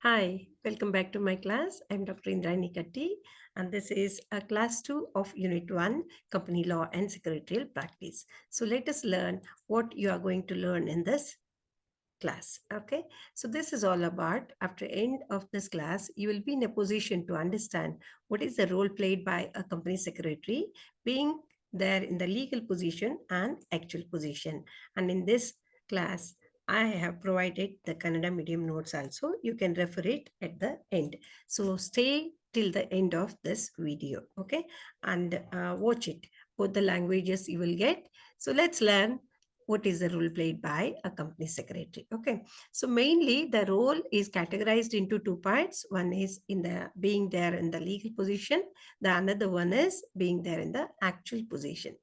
Hi, welcome back to my class. I'm Dr. Indrani Katti, and this is class 2 of Unit 1, Company Law and Secretarial Practice. So let us learn what you are going to learn in this class. Okay, so this is all about after end of this class, you will be in a position to understand what is the role played by a company secretary, being there in the legal position and actual position. And in this class, I have provided the Kannada medium notes also. You can refer it at the end. So stay till the end of this video, okay? And watch it. Both the languages you will get. So let's learn what is the role played by a company secretary. Okay, so mainly the role is categorized into two parts. One is in the being there in the legal position, the another one is being there in the actual position.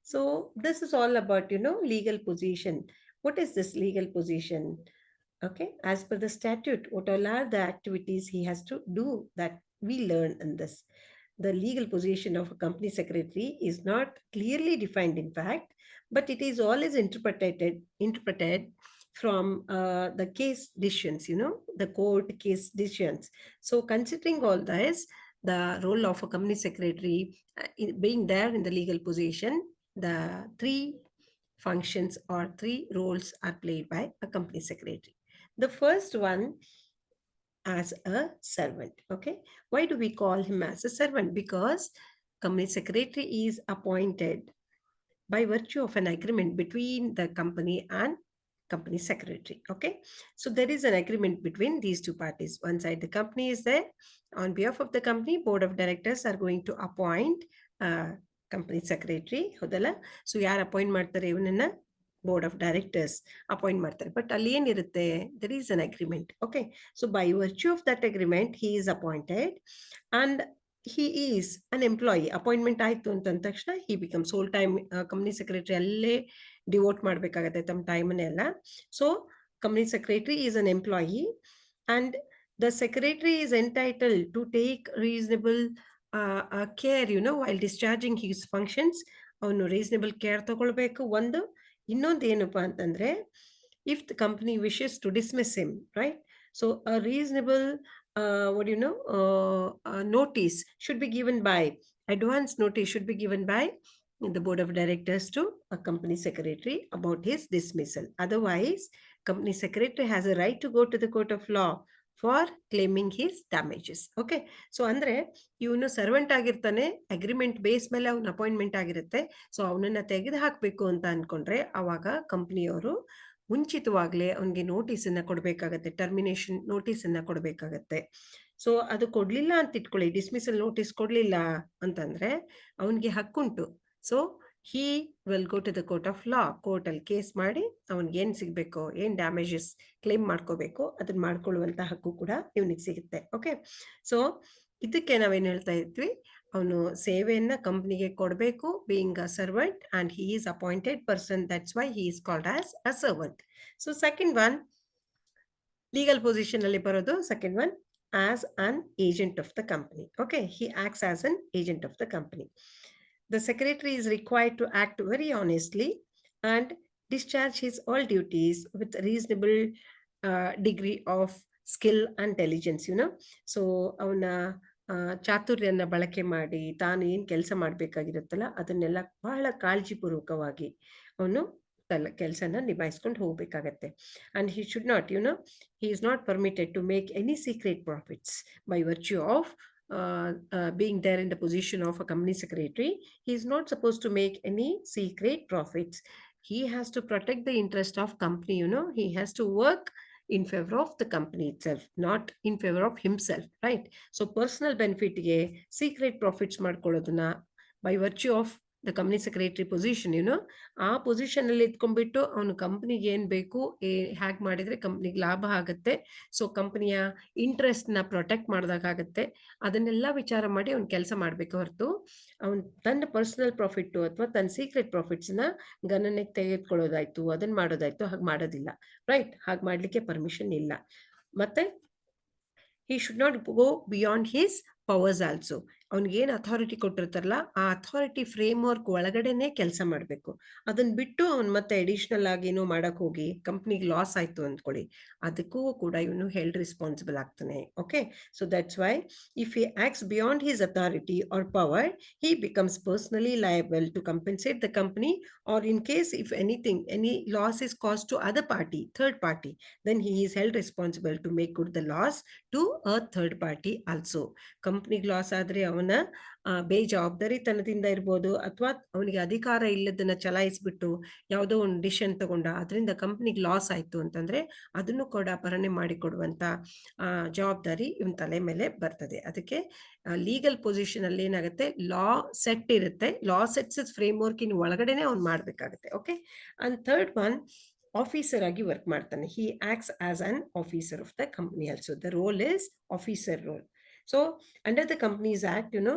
So this is all about legal position. What is this legal position? Okay, as per the statute, what all are the activities he has to do that we learn in this? The legal position of a company secretary is not clearly defined, in fact, but it is always interpreted from the case decisions, the court case decisions. So, considering all this, the role of a company secretary being there in the legal position, the three functions or three roles are played by a company secretary. The first one as a servant. Okay, why do we call him as a servant? Because company secretary is appointed by virtue of an agreement between the company and company secretary. Okay, so there is an agreement between these two parties. One side the company is there, on behalf of the company board of directors are going to appoint company secretary. ಹೌದಲ್ಲ, so ಯಾರು appoint ಮಾಡ್ತಾರೆ ಇವನನ್ನ? Board of directors appoint ಮಾಡ್ತಾರೆ. But ಅಲ್ಲಿ ಏನಿರುತ್ತೆ, there is an agreement. Okay, so by virtue of that agreement he is appointed and he is an employee. Appointment ಆಯ್ತು ಅಂತಂದ ತಕ್ಷಣ he becomes whole time company secretary ಅಲ್ಲೇ devote ಮಾಡ್ಬೇಕಾಗತ್ತೆ ತಮ್ಮ ಟೈಮನ್ನೆಲ್ಲ. So company secretary is an employee and the secretary is entitled to take reasonable care, while discharging his functions. ಅವನು reasonable care ತಗೊಳ್ಬೇಕು. ಒಂದು ಇನ್ನೊಂದು ಏನಪ್ಪಾ ಅಂತಂದ್ರೆ, if the company wishes to dismiss him, right? So a reasonable notice should be given by, advance notice should be given by the board of directors to a company secretary about his dismissal. Otherwise, company secretary has a right to go to the court of law for claiming his damages. Okay, so ಅಂದ್ರೆ ಇವನು servant ಆಗಿರ್ತಾನೆ, agreement base ಮೇಲೆ ಅವನ appointment ಆಗಿರುತ್ತೆ. So ಅವನನ್ನ ತೆಗೆದು ಹಾಕ್ಬೇಕು ಅಂತ ಅನ್ಕೊಂಡ್ರೆ ಅವಾಗ ಕಂಪ್ನಿಯವರು ಮುಂಚಿತವಾಗ್ಲೇ ಅವನಿಗೆ ನೋಟಿಸನ್ನ ಕೊಡ್ಬೇಕಾಗತ್ತೆ, ಟರ್ಮಿನೇಷನ್ ನೋಟಿಸನ್ನ ಕೊಡ್ಬೇಕಾಗತ್ತೆ. ಸೊ ಅದು ಕೊಡ್ಲಿಲ್ಲ ಅಂತ ಇಟ್ಕೊಳ್ಳಿ, ಡಿಸ್ಮಿಸಲ್ ನೋಟಿಸ್ ಕೊಡ್ಲಿಲ್ಲ ಅಂತಂದ್ರೆ ಅವನಿಗೆ ಹಕ್ಕುಂಟು. So he will go to the court of law. Court ಅಲ್ಲಿ ಕೇಸ್ ಮಾಡಿ ಅವನಿಗೆ ಏನ್ ಸಿಗ್ಬೇಕು, ಏನ್ ಡ್ಯಾಮೇಜಸ್ ಕ್ಲೇಮ್ ಮಾಡ್ಕೋಬೇಕು ಅದನ್ನ ಮಾಡ್ಕೊಳ್ಳುವಂತ ಹಕ್ಕು ಕೂಡ ಇವನಿಗೆ ಸಿಗುತ್ತೆ. ಓಕೆ, ಸೊ ಇದಕ್ಕೆ ನಾವೇನ್ ಹೇಳ್ತಾ ಇದ್ವಿ, ಅವನು ಸೇವೆಯನ್ನ ಕಂಪ್ನಿಗೆ ಕೊಡಬೇಕು, being a servant, and he is appointed person. That's why he is called as a servant. So second one, legal position ಅಲ್ಲಿ ಬರೋದು second one, as an agent of the company. Okay, he acts as an agent of the company. The secretary is required to act very honestly and discharge his all duties with reasonable degree of skill and diligence, So ಅವನ ಚಾತುರ್ಯನ ಬಳಕೆ ಮಾಡಿ ತಾನು ಏನ್ ಕೆಲಸ ಮಾಡ್ಬೇಕಾಗಿರುತ್ತಲ್ಲ ಅದನ್ನೆಲ್ಲ ಬಹಳ ಕಾಳಜಿಪೂರ್ವಕವಾಗಿ ಅವನು ಕೆಲಸನ ನಿಭಾಯಿಸ್ಕೊಂಡು ಹೋಗ್ಬೇಕಾಗತ್ತೆ. And he should not, he is not permitted to make any secret profits by virtue of being there in the position of a company secretary. He is not supposed to make any secret profits. He has to protect the interest of company, he has to work in favor of the company itself, not in favor of himself, right? So personal benefit ಗೆ secret profits ಮಾಡ್ಕೊಳ್ಳೋದನ್ನ by virtue of the company secretary position, ಆ position ಅಲ್ಲಿ ಇದ್ಕೊಂಡ್ಬಿಟ್ಟು ಅವನು ಕಂಪ್ನಿಗೆ ಏನ್ ಬೇಕು hack ಮಾಡಿದ್ರೆ ಕಂಪ್ನಿಗೆ ಲಾಭ ಆಗುತ್ತೆ, ಸೊ ಕಂಪ್ನಿಯ ಇಂಟ್ರೆಸ್ಟ್ ನ ಪ್ರೊಟೆಕ್ಟ್ ಮಾಡ್ದಾಗತ್ತೆ, ಅದನ್ನೆಲ್ಲ ವಿಚಾರ ಮಾಡಿ ಅವ್ನು ಕೆಲಸ ಮಾಡ್ಬೇಕು ಹೊರತು ಅವನ್ ತನ್ನ ಪರ್ಸನಲ್ ಪ್ರಾಫಿಟ್ ಅಥವಾ ತನ್ನ ಸೀಕ್ರೆಟ್ ಪ್ರಾಫಿಟ್ಸ್ ನ ಗಣನೆಗೆ ತೆಗೆದುಕೊಳ್ಳೋದಾಯ್ತು, ಅದನ್ನ ಮಾಡೋದಾಯ್ತು, ಹಾಗೆ ಮಾಡೋದಿಲ್ಲ, ರೈಟ್? ಹಾಗೆ ಮಾಡ್ಲಿಕ್ಕೆ ಪರ್ಮಿಷನ್ ಇಲ್ಲ. ಮತ್ತೆ he should not go beyond his powers also. ಅವ್ನಿಗೇನು ಅಥಾರಿಟಿ ಕೊಟ್ಟಿರ್ತಾರಲ್ಲ ಆ ಅಥಾರಿಟಿ ಫ್ರೇಮ್ವರ್ಕ್ ಒಳಗಡೆನೆ ಕೆಲಸ ಮಾಡಬೇಕು. ಅದನ್ನ ಬಿಟ್ಟು ಅವ್ನು ಮತ್ತೆ ಅಡಿಷನಲ್ ಆಗಿ ಏನೋ ಮಾಡಕ್ ಹೋಗಿ ಕಂಪ್ನಿಗೆ ಲಾಸ್ ಆಯ್ತು ಅಂದ್ಕೊಳ್ಳಿ, ಅದಕ್ಕೂ ಕೂಡ ಇವನು ಹೆಲ್ಡ್ ರೆಸ್ಪಾನ್ಸಿಬಲ್ ಆಗ್ತಾನೆ. Okay, so that's Y if he acts beyond his authority or power, he becomes personally liable to compensate the company, or in case if anything, any loss is caused to other party, third party, then he is held responsible to make good the loss to a third party also. ಕಂಪ್ನಿಗೆ loss ಆದ್ರೆ ಅವನ ಬೇಜವಾಬ್ದಾರಿತನದಿಂದ ಇರ್ಬೋದು, ಅಥವಾ ಅವನಿಗೆ ಅಧಿಕಾರ ಇಲ್ಲದನ್ನ ಚಲಾಯಿಸ್ಬಿಟ್ಟು ಯಾವುದೋ ಒಂದು decision ತಗೊಂಡ ಅದರಿಂದ ಕಂಪ್ನಿಗೆ ಲಾಸ್ ಆಯ್ತು ಅಂತಂದ್ರೆ ಅದನ್ನು ಕೂಡ ಭರಣೆ ಮಾಡಿಕೊಡುವಂತ ಜವಾಬ್ದಾರಿ ಇವನ್ ತಲೆ ಮೇಲೆ ಬರ್ತದೆ. ಅದಕ್ಕೆ ಲೀಗಲ್ ಪೊಸಿಷನ್ ಅಲ್ಲಿ ಏನಾಗುತ್ತೆ, ಲಾ ಸೆಟ್ ಇರುತ್ತೆ, ಲಾ ಸೆಟ್ಸ್ ಫ್ರೇಮ್ವರ್ಕ್ ಇನ್ ಒಳಗಡೆನೆ ಅವ್ನು ಮಾಡ್ಬೇಕಾಗುತ್ತೆ. Okay, and third one, officer ಆಗಿ ವರ್ಕ್ ಮಾಡ್ತಾನೆ. He acts as an officer of the company also. The role is officer role. So under the Companies Act, the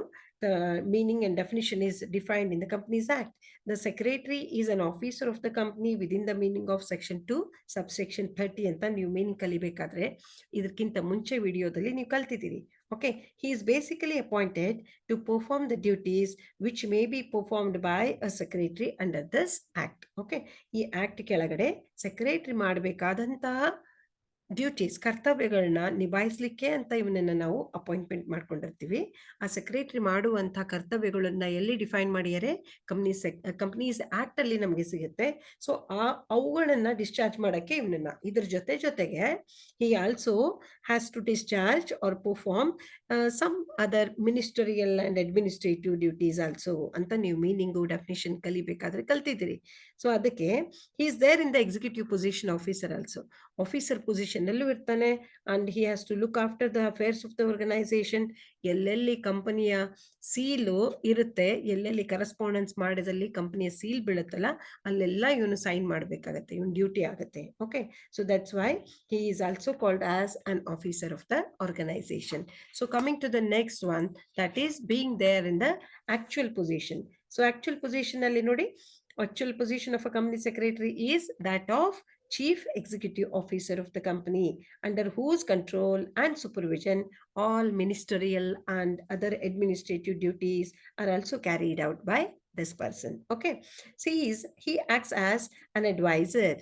meaning and definition is defined in the Companies Act. The secretary is an officer of the company within the meaning of section 2 subsection 30 ಅಂತ ನೀವು meaning ಕಲಿಬೇಕಾದ್ರೆ ಇದಕ್ಕಿಂತ ಮುಂಚೆ ವಿಡಿಯೋದಲ್ಲಿ ನೀವು ಕಲ್ತಿದ್ದೀರಿ. Okay, he is basically appointed to perform the duties which may be performed by a secretary under this act. Okay, ಈ act ಕೆಳಗಡೆ secretary ಮಾಡಬೇಕಾದಂತಹ duties, ಕರ್ತವ್ಯಗಳನ್ನ ನಿಭಾಯಿಸಲಿಕ್ಕೆ ಅಂತ ಇವನನ್ನ ನಾವು ಅಪಾಯಿಂಟ್ಮೆಂಟ್ ಮಾಡ್ಕೊಂಡಿರ್ತೀವಿ. ಆ ಸೆಕ್ರೆಟರಿ ಮಾಡುವಂತಹ ಕರ್ತವ್ಯಗಳನ್ನ ಎಲ್ಲಿ ಡಿಫೈನ್ ಮಾಡಿದರೆ ಕಂಪನೀಸ್ ಆಕ್ಟ್ ಅಲ್ಲಿ ನಮಗೆ ಸಿಗುತ್ತೆ. ಸೊ ಅವುಗಳನ್ನ ಡಿಸ್ಚಾರ್ಜ್ ಮಾಡಕ್ಕೆ ಇವನನ್ನ, ಇದ್ರ ಜೊತೆಗೆ he also has to discharge or perform some other ministerial and administrative duties also ಅಂತ ನೀವು ಮೀನಿಂಗು ಡೆಫಿನಿಷನ್ ಕಲಿಬೇಕಾದ್ರೆ ಕಲ್ತಿದ್ದೀರಿ. ಸೊ ಅದಕ್ಕೆ he is there in the executive position officer also. Officer position ಅಲ್ಲೂ ಇರ್ತಾನೆ, and he has to look after the affairs of the organisation. ಎಲ್ಲೆಲ್ಲಿ ಕಂಪನಿಯ seal ಇರುತ್ತೆ, ಎಲ್ಲೆಲ್ಲಿ ಕರೆಸ್ಪಾಂಡೆನ್ಸ್ ಮಾಡಿದಲ್ಲಿ ಕಂಪನಿಯ ಸೀಲ್ ಬೀಳುತ್ತಲ್ಲ ಅಲ್ಲೆಲ್ಲ ಇವನು ಸೈನ್ ಮಾಡಬೇಕಾಗತ್ತೆ, ಇವನ್ ಡ್ಯೂಟಿ ಆಗುತ್ತೆ. Okay, so that's why he is also called as an officer of the organisation. So coming to the next one, that is being there in the actual position. So actual position ಅಲ್ಲಿ ನೋಡಿ, actual position of a company secretary is that of chief executive officer of the company, under whose control and supervision all ministerial and other administrative duties are also carried out by this person. Okay, so he acts as an advisor.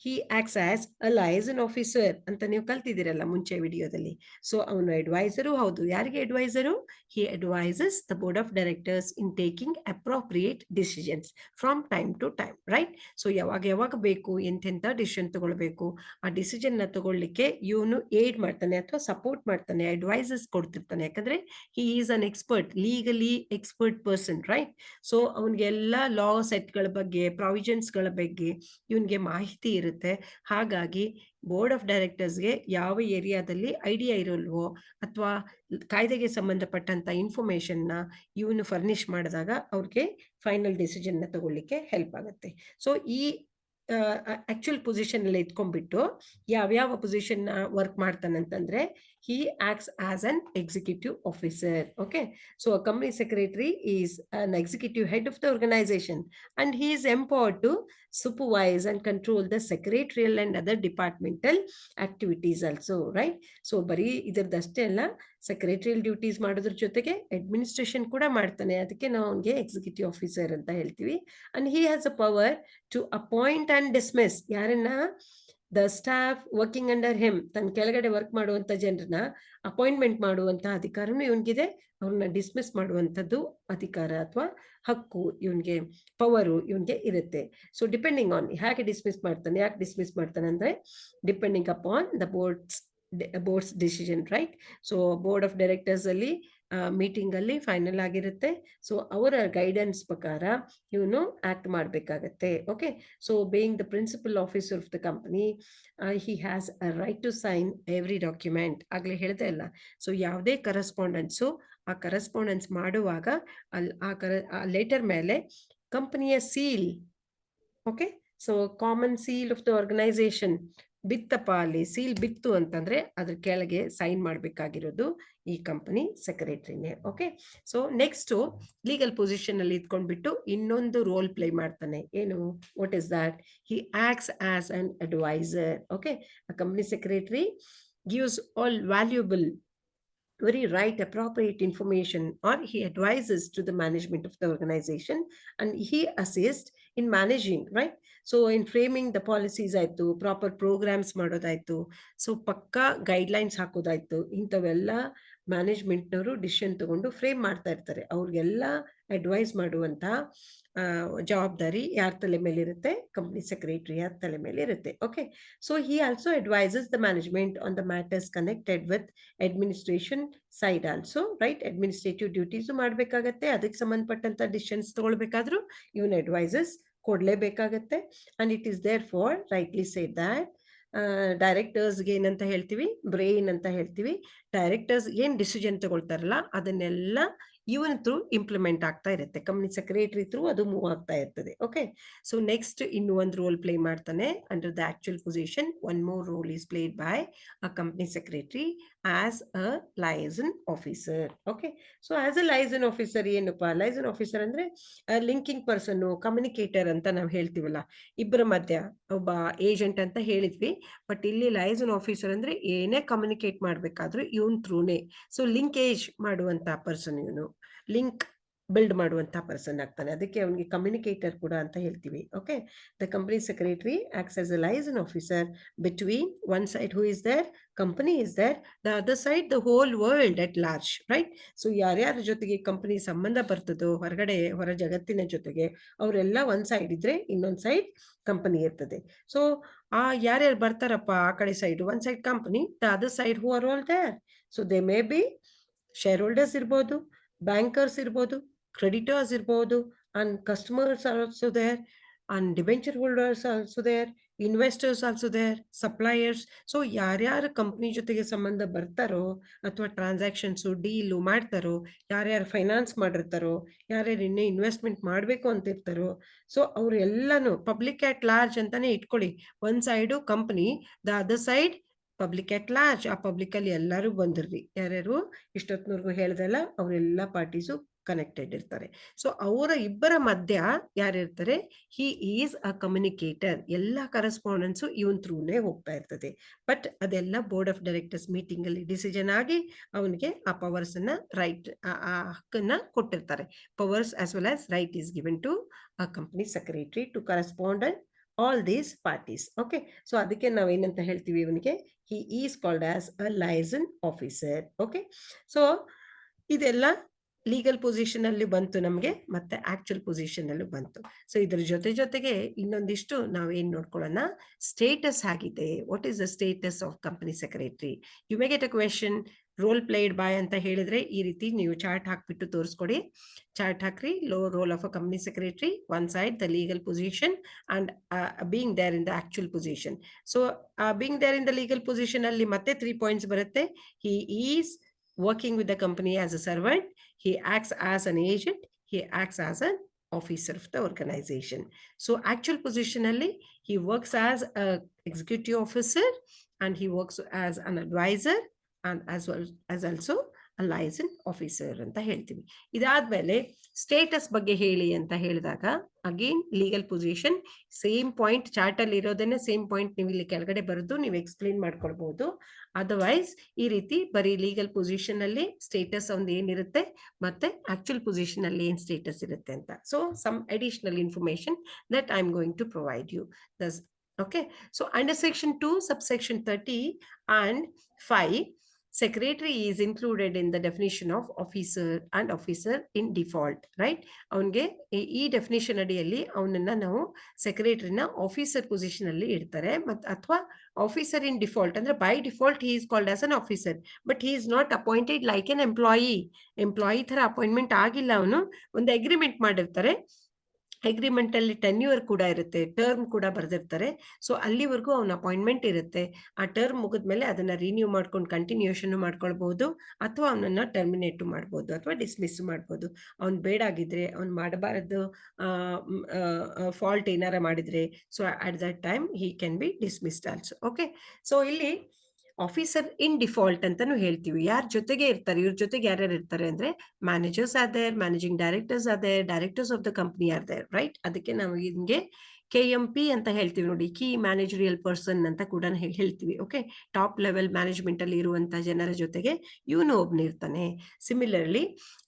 He acts as a liaison officer ಅಂತ ನೀವು ಕಲ್ತಿದ್ದೀರಲ್ಲ ಮುಂಚೆ ವಿಡಿಯೋದಲ್ಲಿ. So ಅವನು adviser ಹೌದು. ಯಾರಿಗೆ adviser? He advises the board of directors in taking appropriate decisions from time to time, right? So ಯಾವಾಗ ಬೇಕು ಎಂತೆಂಥ ಡಿಸಿಷನ್ ತಗೊಳ್ಬೇಕು, ಆ ಡಿಸಿಷನ್ ನ ತಗೊಳ್ಳಿಕ್ಕೆ ಇವನು ಏಡ್ ಮಾಡ್ತಾನೆ ಅಥವಾ ಸಪೋರ್ಟ್ ಮಾಡ್ತಾನೆ, ಅಡ್ವೈಸಸ್ ಕೊಡ್ತಿರ್ತಾನೆ. ಯಾಕಂದ್ರೆ he is an expert, legally expert person, right? So ಅವನಿಗೆಲ್ಲ ಲಾ ಸೆಟ್ಗಳ ಬಗ್ಗೆ, ಪ್ರಾವಿಷನ್ಸ್ಗಳ ಬಗ್ಗೆ ಇವನ್ಗೆ ಮಾಹಿತಿ ಇರುತ್ತೆ. ಹಾಗಾಗಿ ಬೋರ್ಡ್ ಆಫ್ ಡೈರೆಕ್ಟರ್ಸ್ಗೆ ಯಾವ ಏರಿಯಾದಲ್ಲಿ ಐಡಿಯಾ ಇರಲ್ವೋ ಅಥವಾ ಕಾಯ್ದೆಗೆ ಸಂಬಂಧಪಟ್ಟಂತ ಇನ್ಫಾರ್ಮೇಶನ್ನ ಇವನು ಫರ್ನಿಶ್ ಮಾಡಿದಾಗ ಅವ್ರಿಗೆ ಫೈನಲ್ ಡಿಸಿಷನ್ ನ ತಗೊಳ್ಳಿಕ್ಕೆ ಹೆಲ್ಪ್ ಆಗುತ್ತೆ. ಸೊ ಈ ಆಕ್ಚುಯಲ್ ಪೊಸಿಷನ್ ಅಲ್ಲಿ ಇಟ್ಕೊಂಡ್ಬಿಟ್ಟು ಯಾವ್ಯಾವ ಪೊಸಿಷನ್ ವರ್ಕ್ ಮಾಡ್ತಾನಂತಂದ್ರೆ, he acts as an executive officer. Okay, so a company secretary is an executive head of the organization, and he is empowered to supervise and control the secretarial and other departmental activities also, right? So ಬರೀ ಇದರದಷ್ಟೇ ಅಲ್ಲ, secretarial duties ಮಾಡೋದ್ರ ಜೊತೆಗೆ administration ಕೂಡ ಮಾಡ್ತಾನೆ. ಅದಕ್ಕೆ ನಾವು ಅವನಿಗೆ executive officer ಅಂತ ಹೇಳ್ತೀವಿ. And he has a power to appoint and dismiss, ಯಾರನ್ನ? The staff working under him, ತನ್ನ ಕೆಳಗಡೆ ವರ್ಕ್ ಮಾಡುವಂತ ಜನರನ್ನ ಅಪಾಯಿಂಟ್ಮೆಂಟ್ ಮಾಡುವಂತ ಅಧಿಕಾರನೂ ಇವನ್ಗಿದೆ, ಅವ್ರನ್ನ ಡಿಸ್ಮಿಸ್ ಮಾಡುವಂಥದ್ದು ಅಧಿಕಾರ ಅಥವಾ ಹಕ್ಕು ಇವನ್ಗೆ, ಪವರು ಇವನ್ಗೆ ಇರುತ್ತೆ. ಸೊ ಡಿಪೆಂಡಿಂಗ್ ಆನ್ ಹೇಗೆ ಡಿಸ್ಮಿಸ್ ಮಾಡ್ತಾನೆ, ಯಾಕೆ ಡಿಸ್ಮಿಸ್ ಮಾಡ್ತಾನೆ ಅಂದ್ರೆ depending upon the board's decision, right? So board of directors ಅಲ್ಲಿ ಮೀಟಿಂಗ್ ಅಲ್ಲಿ ಫೈನಲ್ ಆಗಿರುತ್ತೆ. ಸೊ ಅವರ ಗೈಡೆನ್ಸ್ ಪ್ರಕಾರ ಇವನು ಆಕ್ಟ್ ಮಾಡಬೇಕಾಗತ್ತೆ. Okay, so being the principal officer of the company, he has a right to sign every document. ಆಗ್ಲೇ ಹೇಳ್ದೆ ಅಲ್ಲ, ಸೊ ಯಾವುದೇ ಕರೆಸ್ಪಾಂಡೆನ್ಸು ಆ ಕರೆಸ್ಪಾಂಡೆನ್ಸ್ ಮಾಡುವಾಗ ಆ ಲೆಟರ್ ಮೇಲೆ ಕಂಪನಿಯ seal, okay, so common seal of the organisation ಬಿತ್ತಪ್ಪ, ಅಲ್ಲಿ ಸೀಲ್ ಬಿತ್ತು ಅಂತಂದ್ರೆ ಅದ್ರ ಕೆಳಗೆ ಸೈನ್ ಮಾಡಬೇಕಾಗಿರೋದು ಈ ಕಂಪನಿ ಸೆಕ್ರೆಟರಿನೇ. Okay, so next legal position ಅಲ್ಲಿ ಇದ್ಕೊಂಡ್ಬಿಟ್ಟು ಇನ್ನೊಂದು ರೋಲ್ ಪ್ಲೇ ಮಾಡ್ತಾನೆ. ಏನು? What is that? He acts as an advisor. Okay, a company secretary gives all valuable very right appropriate information, or he advises to the management of the organization, and he assists in managing, right? So in framing the policies ಆಯ್ತು, proper programmes ಮಾಡೋದಾಯ್ತು, so ಪಕ್ಕಾ guidelines ಹಾಕೋದಾಯ್ತು, ಇಂಥವೆಲ್ಲ ಮ್ಯಾನೇಜ್ಮೆಂಟ್ನವರು decision ತಗೊಂಡು frame ಮಾಡ್ತಾ ಇರ್ತಾರೆ. ಅವ್ರಿಗೆಲ್ಲ advice ಮಾಡುವಂತ ಜವಾಬ್ದಾರಿ ಯಾರ ತಲೆ ಮೇಲೆ ಇರುತ್ತೆ? ಕಂಪ್ನಿ ಸೆಕ್ರೆಟರಿ ತಲೆ ಮೇಲೆ ಇರುತ್ತೆ. Okay, so he also advises the management on the matters connected with administration side also, right? Administrative duties ಮಾಡಬೇಕಾಗತ್ತೆ, ಅದಕ್ಕೆ ಸಂಬಂಧಪಟ್ಟಂತ ಡಿಸಿಷನ್ಸ್ ತಗೊಳ್ಬೇಕಾದ್ರೂ ಇವನ್ ಅಡ್ವೈಸಸ್ ಕೊಡ್ಲೇಬೇಕಾಗತ್ತೆ. And it is there for rightly say that ಡೈರೆಕ್ಟರ್ಸ್ಗೆ ಏನಂತ ಹೇಳ್ತೀವಿ? ಬ್ರೈನ್ ಅಂತ ಹೇಳ್ತೀವಿ. ಡೈರೆಕ್ಟರ್ಸ್ ಏನ್ ಡಿಸಿಷನ್ ತಗೊಳ್ತಾರಲ್ಲ ಅದನ್ನೆಲ್ಲ ಇವನ್ ಥ್ರೂ ಇಂಪ್ಲಿಮೆಂಟ್ ಆಗ್ತಾ ಇರುತ್ತೆ, ಕಂಪ್ನಿ ಸೆಕ್ರೆಟರಿ ಥ್ರೂ ಅದು ಮೂವ್ ಆಗ್ತಾ ಇರ್ತದೆ. ಓಕೆ, ಸೊ ನೆಕ್ಸ್ಟ್ ಇನ್ನು ಒಂದು ರೋಲ್ ಪ್ಲೇ ಮಾಡ್ತಾನೆ under the actual position. One more role is played by a company secretary as a liaison officer. Okay, so as a liaison officer ಏನಪ್ಪಾ? Liaison officer ಅಂದ್ರೆ linking person, communicator ಅಂತ ನಾವು ಹೇಳ್ತೀವಲ್ಲ, ಇಬ್ಬರ ಮಧ್ಯ ಒಬ್ಬ ಏಜೆಂಟ್ ಅಂತ ಹೇಳಿದ್ವಿ. ಬಟ್ ಇಲ್ಲಿ ಲೈಸನ್ ಆಫೀಸರ್ ಅಂದ್ರೆ ಏನೇ ಕಮ್ಯುನಿಕೇಟ್ ಮಾಡ್ಬೇಕಾದ್ರೂ ಇವನ್ ಥ್ರೂನೇ. ಸೊ ಲಿಂಕೇಜ್ ಮಾಡುವಂತ ಪರ್ಸನ್ ಇವನು, ಲಿಂಕ್ ಬಿಲ್ಡ್ ಮಾಡುವಂತ ಪರ್ಸನ್ ಆಗ್ತಾನೆ, ಅದಕ್ಕೆ ಅವನಿಗೆ ಕಮ್ಯುನಿಕೇಟರ್ ಕೂಡ ಅಂತ ಹೇಳ್ತೀವಿ. Okay, the company secretary acts as a liaison officer between one side who is there, company is there, the other side the whole world at large, right? So ಯಾರ್ಯಾರ ಜೊತೆಗೆ company ಸಂಬಂಧ ಬರ್ತದೋ ಹೊರಗಡೆ, ಹೊರ ಜಗತ್ತಿನ ಜೊತೆಗೆ, ಅವರೆಲ್ಲ ಒಂದ್ ಸೈಡ್ ಇದ್ರೆ ಇನ್ನೊಂದ್ ಸೈಡ್ ಕಂಪನಿ ಇರ್ತದೆ. ಸೊ ಯಾರ್ಯಾರು ಬರ್ತಾರಪ್ಪ ಆ ಕಡೆ side, one side company, the other side who are all there. So they may be shareholders ಇರ್ಬೋದು, ಬ್ಯಾಂಕರ್ಸ್ ಇರ್ಬೋದು, ಕ್ರೆಡಿಟರ್ಸ್ ಇರ್ಬೋದು, and customers are also there, and debenture holders also there, investors also there, suppliers. So ಯಾರ್ಯಾರು company ಜೊತೆಗೆ ಸಂಬಂಧ ಬರ್ತಾರೋ ಅಥವಾ transactions deal ಮಾಡ್ತಾರೋ, ಯಾರ್ಯಾರು ಫೈನಾನ್ಸ್ ಮಾಡಿರ್ತಾರೋ, ಯಾರ್ಯಾರು ಇನ್ನೂ ಇನ್ವೆಸ್ಟ್ಮೆಂಟ್ ಮಾಡಬೇಕು ಅಂತ ಇರ್ತಾರೋ, ಸೊ ಅವರೆಲ್ಲನೂ ಪಬ್ಲಿಕ್ ಅಟ್ ಲಾರ್ಜ್ ಅಂತಾನೆ ಇಟ್ಕೊಳ್ಳಿ. ಒಂದ್ side company, the other side public at large. ಆ ಪಬ್ಲಿಕ್ ಅಲ್ಲಿ ಎಲ್ಲರೂ ಬಂದಿರ್ರಿ, ಯಾರ್ಯಾರು ಇಷ್ಟೊತ್ತಿನವರೆಗೂ ಹೇಳ್ದಲ್ಲ ಅವರೆಲ್ಲ ಪಾರ್ಟೀಸು ಕನೆಕ್ಟೆಡ್ ಇರ್ತಾರೆ. ಸೊ ಅವರ ಇಬ್ಬರ ಮಧ್ಯ ಯಾರಿರ್ತಾರೆ? He is a communicator. ಎಲ್ಲ ಕರೆಸ್ಪಾಂಡೆನ್ಸು ಇವನ್ ಥ್ರೂನೇ ಹೋಗ್ತಾ ಇರ್ತದೆ. ಬಟ್ ಅದೆಲ್ಲ ಬೋರ್ಡ್ ಆಫ್ ಡೈರೆಕ್ಟರ್ಸ್ ಮೀಟಿಂಗ್ ಅಲ್ಲಿ ಡಿಸಿಷನ್ ಆಗಿ ಅವನಿಗೆ ಆ ಪವರ್ಸ್ ಅನ್ನ, ರೈಟ್, ಆ ಹಕ್ಕನ್ನ ಕೊಟ್ಟಿರ್ತಾರೆ. Powers as well as right is given to a company secretary to correspond all these parties. Okay, so ಅದಕ್ಕೆ ನಾವು ಏನಂತ ಹೇಳ್ತೀವಿ? ಇವನಿಗೆ he is called as a liaison officer. Okay, so ಇದೆಲ್ಲ ಲೀಗಲ್ ಪೊಸಿಷನ್ ಅಲ್ಲಿ ಬಂತು ನಮಗೆ, ಮತ್ತೆ ಆಕ್ಚುಯಲ್ ಪೊಸಿಷನ್ ಅಲ್ಲೂ ಬಂತು. ಸೊ ಇದ್ರ ಜೊತೆಗೆ ಇನ್ನೊಂದಿಷ್ಟು ನಾವು ಏನ್ ನೋಡ್ಕೊಳ್ಳೋಣ, ಸ್ಟೇಟಸ್ ಆಗಿದೆ. What is the status of company secretary? You may get a question, role played by ಅಂತ ಹೇಳಿದ್ರೆ ಈ ರೀತಿ ನೀವು ಚಾರ್ಟ್ ಹಾಕ್ಬಿಟ್ಟು ತೋರಿಸ್ಕೊಡಿ. ಚಾರ್ಟ್ ಹಾಕ್ರಿ, role of a company secretary, one side the legal position and being there in the actual position. So being there in the legal position ಅಲ್ಲಿ ಮತ್ತೆ 3 ಪಾಯಿಂಟ್ಸ್ ಬರುತ್ತೆ. He is working with the company as a servant, he acts as an agent, he acts as an officer of the organization. So actual position alli he works as a executive officer, and he works as an advisor, and as well as also a liaison officer ಅಂತ ಹೇಳ್ತೀವಿ. ಇದಾದ್ಮೇಲೆ status ಬಗ್ಗೆ ಹೇಳಿ ಅಂತ ಹೇಳಿದಾಗ, again legal position, same point chart ಅಲ್ಲಿ ಇರೋದನ್ನೇ same point ನೀವು ಇಲ್ಲಿ ಕೆಳಗಡೆ ಬರೆದು ನೀವು ಎಕ್ಸ್ಪ್ಲೇನ್ ಮಾಡ್ಕೊಳ್ಬಹುದು. ಅದರ್ವೈಸ್ ಈ ರೀತಿ ಬರೀ ಲೀಗಲ್ ಪೊಸಿಷನ್ ಅಲ್ಲಿ ಸ್ಟೇಟಸ್ ಒಂದು ಏನಿರುತ್ತೆ, ಮತ್ತೆ ಆಕ್ಚುಯಲ್ ಪೊಸಿಷನ್ ಅಲ್ಲಿ ಏನ್ ಸ್ಟೇಟಸ್ ಇರುತ್ತೆ ಅಂತ. So some additional information that I'm going to provide you. Thus, okay, so under section 2 subsection 30 and 5, secretary is included in the definition of officer and officer in default, right? ಅವನಿಗೆ ಈ definition ಅಡಿಯಲ್ಲಿ ಅವನನ್ನ ನಾವು ಸೆಕ್ರೆಟರಿನ officer position ಅಲ್ಲಿ ಇಡ್ತಾರೆ. ಅಥವಾ officer in default ಅಂದ್ರೆ by default he is called as an officer, but he is not appointed like an employee ತರ ಅಪಾಯಿಂಟ್ಮೆಂಟ್ ಆಗಿಲ್ಲ. ಅವನು ಒಂದು ಅಗ್ರಿಮೆಂಟ್ ಮಾಡಿರ್ತಾರೆ, ಅಗ್ರಿಮೆಂಟ್ ಅಲ್ಲಿ ಟೆನ್ಯೂರ್ ಕೂಡ ಇರುತ್ತೆ, ಟರ್ಮ್ ಕೂಡ ಬರೆದಿರ್ತಾರೆ. ಸೊ ಅಲ್ಲಿವರೆಗೂ ಅವನ ಅಪಾಯಿಂಟ್ಮೆಂಟ್ ಇರುತ್ತೆ. ಆ ಟರ್ಮ್ ಮುಗಿದ್ಮೇಲೆ ಅದನ್ನ ರಿನ್ಯೂ ಮಾಡ್ಕೊಂಡು ಕಂಟಿನ್ಯೂಷನ್ ಮಾಡ್ಕೊಳ್ಬಹುದು, ಅಥವಾ ಅವನನ್ನ ಟರ್ಮಿನೇಟ್ ಮಾಡ್ಬೋದು, ಅಥವಾ ಡಿಸ್ಮಿಸ್ ಮಾಡ್ಬೋದು. ಅವ್ನು ಬೇಡಾಗಿದ್ರೆ, ಅವ್ನು ಮಾಡಬಾರದು ಫಾಲ್ಟ್ ಏನಾರ ಮಾಡಿದ್ರೆ, so at that time he can be dismissed also. Okay, so ಇಲ್ಲಿ ಆಫೀಸರ್ ಇನ್ ಡಿಫಾಲ್ಟ್ ಅಂತಾನು ಹೇಳ್ತೀವಿ. ಯಾರ ಜೊತೆಗೆ ಇರ್ತಾರೆ, ಇವ್ರ ಜೊತೆಗೆ ಯಾರ್ಯಾರು ಇರ್ತಾರೆ ಅಂದ್ರೆ managers are there, managing directors are there, directors of the company are there, right? ಅದಕ್ಕೆ ನಾವು ಹಿಂಗೆ KMP ಅಂತ ಹೇಳ್ತೀವಿ ನೋಡಿ, ಕೀ ಮ್ಯಾನೇಜರಿಯಲ್ ಪರ್ಸನ್ ಅಂತ ಕೂಡ ಹೇಳ್ತೀವಿ. ಓಕೆ, ಟಾಪ್ ಲೆವೆಲ್ ಮ್ಯಾನೇಜ್ಮೆಂಟ್ ಅಲ್ಲಿ ಇರುವಂತಹ ಜನರ ಜೊತೆಗೆ ಇವನು ಒಬ್ನಿರ್ತಾನೆ. Similarly,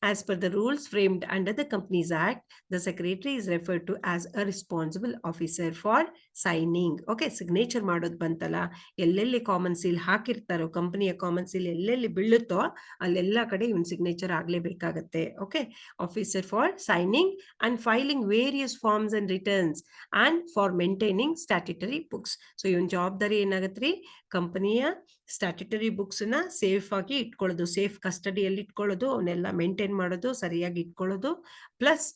as per the rules framed under the companies act, the secretary is referred to as a responsible officer for signing. Okay, signature ಮಾಡೋದು ಬಂತಲ್ಲ, ಎಲ್ಲೆಲ್ಲಿ ಕಾಮನ್ ಸೀಲ್ ಹಾಕಿರ್ತಾರೋ, ಕಂಪನಿಯ ಕಾಮನ್ ಸೀಲ್ ಎಲ್ಲೆಲ್ಲಿ ಬೀಳುತ್ತೋ ಅಲ್ಲೆಲ್ಲ ಕಡೆ ಇವನ್ ಸಿಗ್ನೇಚರ್ ಆಗ್ಲೇಬೇಕಾಗತ್ತೆ. Okay, officer for signing and filing various forms and returns and for maintaining statutory books. So ಇವನ್ ಜವಾಬ್ದಾರಿ ಏನಾಗತ್ರಿ, ಕಂಪನಿಯ ಸ್ಟ್ಯಾಟ್ಯುಟರಿ ಬುಕ್ಸ್ ನ ಸೇಫ್ ಆಗಿ ಇಟ್ಕೊಳ್ಳೋದು, ಸೇಫ್ ಕಸ್ಟಡಿಯಲ್ಲಿ ಇಟ್ಕೊಳ್ಳೋದು, ಅವನ್ನೆಲ್ಲ ಮೇಂಟೈನ್ ಮಾಡೋದು, ಸರಿಯಾಗಿ ಇಟ್ಕೊಳ್ಳೋದು, ಪ್ಲಸ್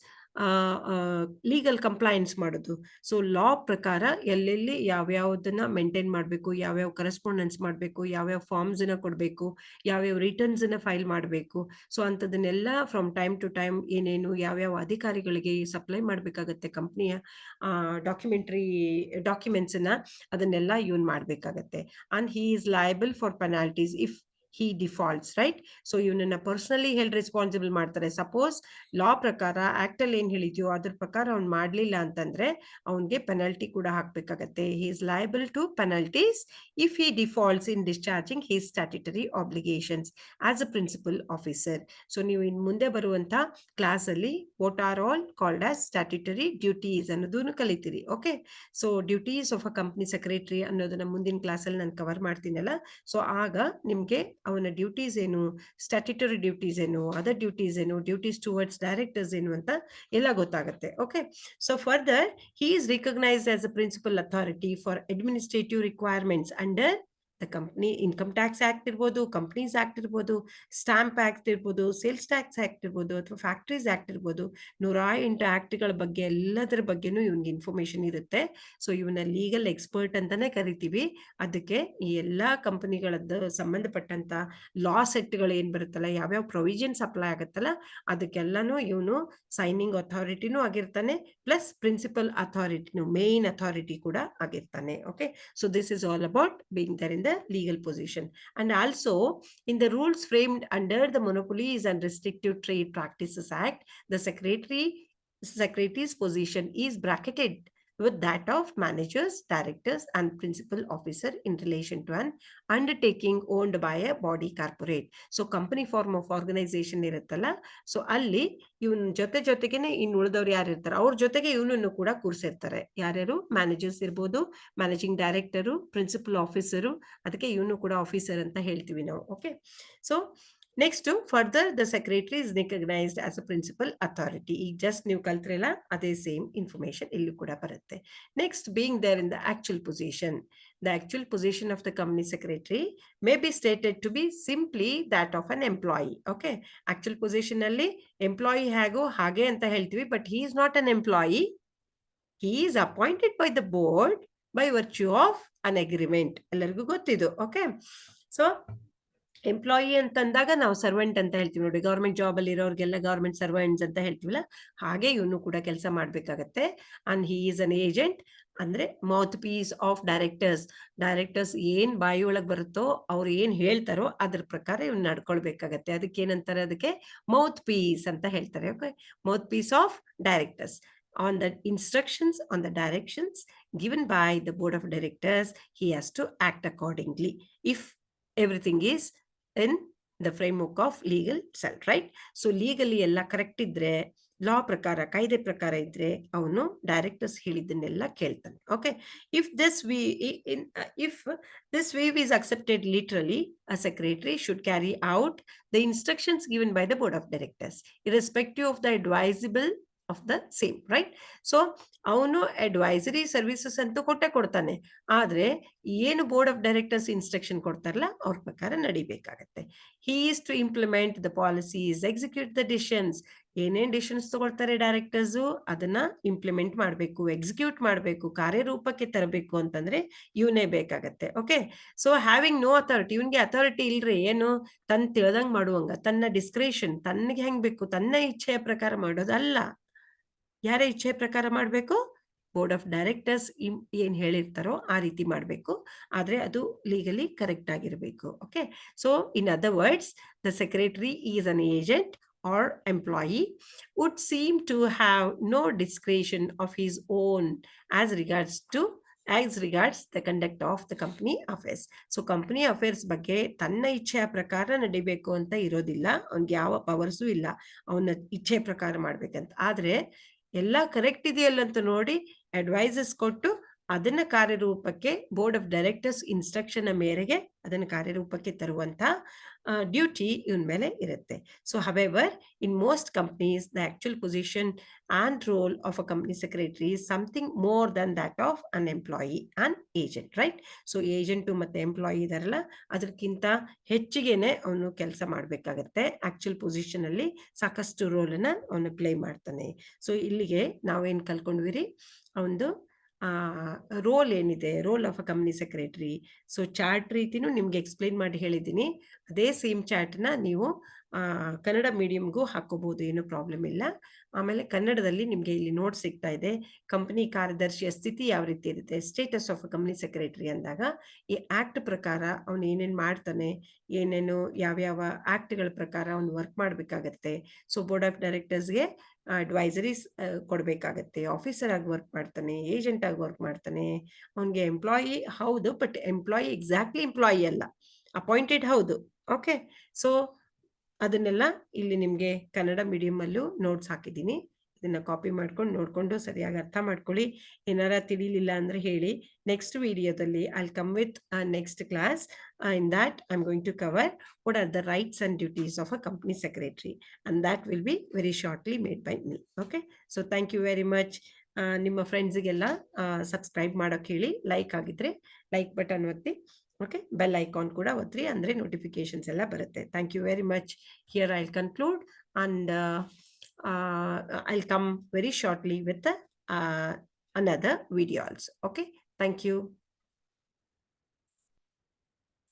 ಲೀಗಲ್ ಕಂಪ್ಲೈನ್ಸ್ ಮಾಡೋದು. ಸೊ ಲಾ ಪ್ರಕಾರ ಎಲ್ಲೆಲ್ಲಿ ಯಾವ್ಯಾವ್ದನ್ನ ಮೇಂಟೈನ್ ಮಾಡಬೇಕು, ಯಾವ್ಯಾವ ಕರೆಸ್ಪಾಂಡೆನ್ಸ್ ಮಾಡಬೇಕು, ಯಾವ್ಯಾವ ಫಾರ್ಮ್ಸ್ ನ ಕೊಡಬೇಕು, ಯಾವ್ಯಾವ ರಿಟರ್ನ್ಸ್ ನ ಫೈಲ್ ಮಾಡಬೇಕು, ಸೊ ಅಂಥದನ್ನೆಲ್ಲ ಫ್ರಮ್ ಟೈಮ್ ಟು ಟೈಮ್ ಏನೇನು ಯಾವ್ಯಾವ ಅಧಿಕಾರಿಗಳಿಗೆ ಸಪ್ಲೈ ಮಾಡಬೇಕಾಗತ್ತೆ ಕಂಪ್ನಿಯ ಡಾಕ್ಯುಮೆಂಟ್ಸ್ ನ, ಅದನ್ನೆಲ್ಲ ಇವನ್ ಮಾಡಬೇಕಾಗತ್ತೆ. And he is liable for penalties if he defaults, right? So ಇವನನ್ನ ಪರ್ಸನಲಿ ಹೆಲ್ಡ್ ರೆಸ್ಪಾನ್ಸಿಬಲ್ ಮಾಡ್ತಾರೆ. ಸಪೋಸ್ ಲಾ ಪ್ರಕಾರ ಆಕ್ಟ್ ಅಲ್ಲಿ ಏನ್ ಹೇಳಿದ್ಯೋ ಅದ್ರ ಪ್ರಕಾರ ಅವ್ನು ಮಾಡ್ಲಿಲ್ಲ ಅಂತಂದ್ರೆ ಅವನ್ಗೆ ಪೆನಲ್ಟಿ ಕೂಡ ಹಾಕ್ಬೇಕಾಗತ್ತೆ. he is liable to penalties if he defaults in discharging his statutory obligations as a principal officer. So ನೀವು ಇನ್ ಮುಂದೆ ಬರುವಂತ ಕ್ಲಾಸ್ ಅಲ್ಲಿ what are all called as statutory duties ಅನ್ನೋದನ್ನು ಕಲಿತೀರಿ. Okay, so duties of a company secretary ಅನ್ನೋದನ್ನ ಮುಂದಿನ class ಅಲ್ಲಿ ನಾನು ಕವರ್ ಮಾಡ್ತೀನಲ್ಲ, ಸೊ ಆಗ ನಿಮ್ಗೆ ಅವನ ಡ್ಯೂಟೀಸ್ ಏನು, ಸ್ಟ್ಯಾಟ್ಯುಟರಿ ಡ್ಯೂಟೀಸ್ ಏನು, ಅದರ್ ಡ್ಯೂಟೀಸ್ ಏನು, ಡ್ಯೂಟೀಸ್ ಟುವರ್ಡ್ಸ್ ಡೈರೆಕ್ಟರ್ಸ್ ಏನು ಅಂತ ಎಲ್ಲ ಗೊತ್ತಾಗುತ್ತೆ. Okay, so further he is recognized as a principal authority for administrative requirements under the company income tax act ಇರ್ಬೋದು, ಕಂಪ್ನೀಸ್ ಆಕ್ಟ್ ಇರ್ಬೋದು, ಸ್ಟಾಂಪ್ ಆಕ್ಟ್ ಇರ್ಬೋದು, ಸೇಲ್ಸ್ ಟ್ಯಾಕ್ಸ್ ಆಕ್ಟ್ ಇರ್ಬೋದು, ಅಥವಾ ಫ್ಯಾಕ್ಟ್ರೀಸ್ ಆಕ್ಟ್ ಇರ್ಬೋದು, 108 ಆಕ್ಟ್ಗಳ ಬಗ್ಗೆ ಎಲ್ಲದರ ಬಗ್ಗೆನೂ ಇವನ್ಗೆ ಇನ್ಫಾರ್ಮೇಶನ್ ಇರುತ್ತೆ. ಸೊ ಇವನ ಲೀಗಲ್ ಎಕ್ಸ್ಪರ್ಟ್ ಅಂತಾನೆ ಕರಿತೀವಿ. ಅದಕ್ಕೆ ಈ ಎಲ್ಲಾ ಕಂಪನಿಗಳದ್ದು ಸಂಬಂಧಪಟ್ಟಂತ ಲಾ ಸೆಟ್ಗಳು ಏನ್ ಬರುತ್ತಲ್ಲ, ಯಾವ್ಯಾವ ಪ್ರೊವಿಷನ್ಸ್ ಅಪ್ಲೈ ಆಗುತ್ತಲ್ಲ, ಅದಕ್ಕೆಲ್ಲಾನು ಇವನು ಸೈನಿಂಗ್ ಅಥಾರಿಟಿನೂ ಆಗಿರ್ತಾನೆ, ಪ್ಲಸ್ ಪ್ರಿನ್ಸಿಪಲ್ ಅಥಾರಿಟಿನೂ, ಮೇನ್ ಅಥಾರಿಟಿ ಕೂಡ ಆಗಿರ್ತಾನೆ. Okay, so this is all about being there in the legal position. And also in the rules framed under the Monopolies and Restrictive Trade Practices Act, the secretary's position is bracketed with that of managers, directors and principal officer in relation to an undertaking owned by a body corporate. So company form of organization ಇರುತ್ತಲ್ಲ, so ಅಲ್ಲಿ ಇವನ್ ಜೊತೆಗೇನೆ ಇನ್ನು ಉಳಿದವ್ರು ಯಾರು ಇರ್ತಾರೆ ಅವ್ರ ಜೊತೆಗೆ ಇವನನ್ನು ಕೂಡ ಕೂರಿಸಿರ್ತಾರೆ. ಯಾರ್ಯಾರು, ಮ್ಯಾನೇಜರ್ಸ್ ಇರ್ಬೋದು, ಮ್ಯಾನೇಜಿಂಗ್ ಡೈರೆಕ್ಟರು, ಪ್ರಿನ್ಸಿಪಲ್ ಆಫೀಸರು, ಅದಕ್ಕೆ ಇವನು ಕೂಡ ಆಫೀಸರ್ ಅಂತ ಹೇಳ್ತೀವಿ ನಾವು. Okay, so next further the secretary is recognised as a principal authority. ಈಗ ಜಸ್ಟ್ ನೀವು ಕಲ್ತ್ರಲ್ಲ ಅದೇ ಸೇಮ್ ಇನ್ಫಾರ್ಮೇಶನ್ ಇಲ್ಲೂ ಕೂಡ ಬರುತ್ತೆ. Next, being there in the actual position. The actual position of the company secretary may be stated to be simply that of an employee. Okay, actual position alli employee ಹೇಗೋ ಹಾಗೆ ಅಂತ ಹೇಳ್ತೀವಿ, but he is not an employee. He is appointed by the board by virtue of an agreement. ಎಲ್ಲರಿಗೂ ಗೊತ್ತಿದು. Okay, so employee ಅಂತಂದಾಗ ನಾವು servant ಅಂತ ಹೇಳ್ತೀವಿ ನೋಡಿ, ಗವರ್ಮೆಂಟ್ ಜಾಬ್ ಅಲ್ಲಿ ಇರೋರ್ಗೆಲ್ಲ ಗವರ್ಮೆಂಟ್ ಸರ್ವೆಂಟ್ಸ್ ಅಂತ ಹೇಳ್ತೀವಲ್ಲ, ಹಾಗೆ ಇವನು ಕೂಡ ಕೆಲಸ ಮಾಡ್ಬೇಕಾಗತ್ತೆ. And he is an agent, ಅಂದ್ರೆ ಮೌತ್ ಪೀಸ್ ಆಫ್ ಡೈರೆಕ್ಟರ್ಸ್ ಏನ್ ಬಾಯಿ ಒಳಗ್ ಬರುತ್ತೋ ಅವ್ರು ಏನ್ ಹೇಳ್ತಾರೋ ಅದ್ರ ಪ್ರಕಾರ ಇವ್ನು ನಡ್ಕೊಳ್ಬೇಕಾಗತ್ತೆ. ಅದಕ್ಕೆ ಏನಂತಾರೆ, ಅದಕ್ಕೆ ಮೌತ್ ಪೀಸ್ ಅಂತ ಹೇಳ್ತಾರೆ. Okay, mouthpiece of directors on the instructions, on the directions given by the board of directors, he has to act accordingly if everything is in the framework of legal itself, right? So legally ಎಲ್ಲ correct ಇದ್ರೆ, ಲಾ ಪ್ರಕಾರ, ಕಾಯ್ದೆ ಪ್ರಕಾರ ಇದ್ರೆ ಅವನು directors ಹೇಳಿದ್ದನ್ನೆಲ್ಲ ಕೇಳ್ತಾನೆ. Okay, if this wave is accepted literally, a secretary should carry out the instructions given by the board of directors irrespective of the advisable of the same, right? So ಅವನು advisory services ಅಂತೂ ಕೊಡ್ತಾನೆ, ಆದ್ರೆ ಏನು board of directors instruction ಕೊಡ್ತಾರಲ್ಲ ಅವ್ರ ಪ್ರಕಾರ ನಡಿಬೇಕಾಗತ್ತೆ. he is to implement the policies, execute the decisions. ಏನೇನ್ decisions ತಗೊಳ್ತಾರೆ ಡೈರೆಕ್ಟರ್ಸ್ ಅದನ್ನ ಇಂಪ್ಲಿಮೆಂಟ್ ಮಾಡಬೇಕು, ಎಕ್ಸಿಕ್ಯೂಟ್ ಮಾಡಬೇಕು, ಕಾರ್ಯರೂಪಕ್ಕೆ ತರಬೇಕು ಅಂತಂದ್ರೆ ಇವನೇ ಬೇಕಾಗತ್ತೆ. Okay, so having no authority, ಇವನ್ಗೆ ಅಥಾರಿಟಿ ಇಲ್ರಿ, ಏನು ತನ್ ತಿಳ್ದಂಗ್ ಮಾಡುವಂಗ, ತನ್ನ ಡಿಸ್ಕ್ರಿಷನ್, ತನ್ಗೆ ಹೆಂಗ್ ಬೇಕು ತನ್ನ ಇಚ್ಛೆಯ ಪ್ರಕಾರ ಮಾಡೋದಲ್ಲ. ಯಾರ ಇಚ್ಛೆ ಪ್ರಕಾರ ಮಾಡಬೇಕು, ಬೋರ್ಡ್ ಆಫ್ ಡೈರೆಕ್ಟರ್ಸ್ ಏನ್ ಹೇಳಿರ್ತಾರೋ ಆ ರೀತಿ ಮಾಡಬೇಕು, ಆದ್ರೆ ಅದು ಲೀಗಲಿ ಕರೆಕ್ಟ್ ಆಗಿರಬೇಕು. Okay, so in other words, the secretary is an agent or employee would seem to have no discretion of his own as regards the conduct of the company affairs. So company affairs ಬಗ್ಗೆ ತನ್ನ ಇಚ್ಛೆಯ ಪ್ರಕಾರ ನಡಿಬೇಕು ಅಂತ ಇರೋದಿಲ್ಲ, ಅವ್ನಿಗೆ ಯಾವ powers ಇಲ್ಲ ಅವನ ಇಚ್ಛೆ ಪ್ರಕಾರ ಮಾಡ್ಬೇಕಂತ. ಆದ್ರೆ ಎಲ್ಲ ಕರೆಕ್ಟ್ ಇದೆಯಲ್ಲಂತ ನೋಡಿ ಅಡ್ವೈಸಸ್ ಕೊಟ್ಟು ಅದನ್ನ ಕಾರ್ಯರೂಪಕ್ಕೆ ಬೋರ್ಡ್ ಆಫ್ ಡೈರೆಕ್ಟರ್ಸ್ ಇನ್ಸ್ಟ್ರಕ್ಷನ್ ಮೇರೆಗೆ ಅದನ್ನು ಕಾರ್ಯರೂಪಕ್ಕೆ ತರುವಂತ ಡ್ಯೂಟಿ ಇವನ್ ಮೇಲೆ ಇರುತ್ತೆ. So however in most companies the actual position and role of a company secretary is something more than that of an employee and agent, right? So agent ಮತ್ತೆ employee ಇದಾರಲ್ಲ ಅದಕ್ಕಿಂತ ಹೆಚ್ಚಿಗೆನೆ ಅವನು ಕೆಲಸ ಮಾಡಬೇಕಾಗತ್ತೆ. ಆಕ್ಚುಯಲ್ ಪೊಸಿಷನ್ ಅಲ್ಲಿ ಸಾಕಷ್ಟು ರೋಲ್ ಅನ್ನ ಅವನು ಪ್ಲೇ ಮಾಡ್ತಾನೆ. ಸೊ ಇಲ್ಲಿಗೆ ನಾವೇನ್ ಕಲ್ಕೊಂಡ್ವಿರಿ ಒಂದು ರೋಲ್ ಏನಿದೆ, role of a company secretary. So chart ರೀತಿನೂ ನಿಮ್ಗೆ ಎಕ್ಸ್ಪ್ಲೈನ್ ಮಾಡಿ ಹೇಳಿದ್ದೀನಿ. ಅದೇ ಸೇಮ್ ಚಾರ್ಟ್ನ ನೀವು ಕನ್ನಡ ಮೀಡಿಯಂಗೂ ಹಾಕೋಬಹುದು, ಏನೂ ಪ್ರಾಬ್ಲಮ್ ಇಲ್ಲ. ಆಮೇಲೆ ಕನ್ನಡದಲ್ಲಿ ನಿಮಗೆ ಇಲ್ಲಿ ನೋಟ್ ಸಿಗ್ತಾ ಇದೆ. ಕಂಪನಿ ಕಾರ್ಯದರ್ಶಿಯ ಸ್ಥಿತಿ ಯಾವ ರೀತಿ ಇರುತ್ತೆ, ಸ್ಟೇಟಸ್ ಆಫ್ ಕಂಪನಿ ಸೆಕ್ರೆಟರಿ ಅಂದಾಗ ಈ ಆಕ್ಟ್ ಪ್ರಕಾರ ಅವನು ಏನೇನು ಮಾಡ್ತಾನೆ, ಏನೇನು ಯಾವ್ಯಾವ ಆಕ್ಟ್ಗಳ ಪ್ರಕಾರ ಅವನು ವರ್ಕ್ ಮಾಡಬೇಕಾಗತ್ತೆ. ಸೊ ಬೋರ್ಡ್ ಆಫ್ ಡೈರೆಕ್ಟರ್ಸ್ಗೆ ಅಡ್ವೈಸರೀಸ್ ಕೊಡಬೇಕಾಗತ್ತೆ, ಆಫೀಸರ್ ಆಗಿ ವರ್ಕ್ ಮಾಡ್ತಾನೆ, ಏಜೆಂಟ್ ಆಗಿ ವರ್ಕ್ ಮಾಡ್ತಾನೆ. ಅವನಿಗೆ ಎಂಪ್ಲಾಯಿ ಹೌದು, ಬಟ್ ಎಂಪ್ಲಾಯಿ ಎಕ್ಸಾಕ್ಟ್ಲಿ ಎಂಪ್ಲಾಯಿ ಅಲ್ಲ, ಅಪಾಯಿಂಟೆಡ್ ಹೌದು. ಓಕೆ, ಸೊ ಅದನ್ನೆಲ್ಲ ಇಲ್ಲಿ ನಿಮಗೆ ಕನ್ನಡ ಮೀಡಿಯಮಲ್ಲೂ ನೋಟ್ಸ್ ಹಾಕಿದ್ದೀನಿ. ಇದನ್ನ ಕಾಪಿ ಮಾಡ್ಕೊಂಡು ನೋಡ್ಕೊಂಡು ಸರಿಯಾಗಿ ಅರ್ಥ ಮಾಡ್ಕೊಳ್ಳಿ. ಏನಾರ ತಿಳಿಲಿಲ್ಲ ಅಂದ್ರೆ ಹೇಳಿ. ನೆಕ್ಸ್ಟ್ ವಿಡಿಯೋದಲ್ಲಿ I will come with next class. In that I am going to cover what are the rights and duties of a company secretary, and that will be very shortly made by me. Okay, so thank you very much. ನಿಮ್ಮ ಫ್ರೆಂಡ್ಸ್ಗೆಲ್ಲ subscribe ಮಾಡೋಕೆ ಹೇಳಿ. Like ಆಗಿದ್ರೆ like button ಒತ್ತಿ. Okay, bell icon ಕೂಡ ಒತ್ತಿ, ಅಂದರೆ notifications ಎಲ್ಲ ಬರುತ್ತೆ. Thank you very much. Here I will conclude and I'll come very shortly with another video also. Okay, thank you.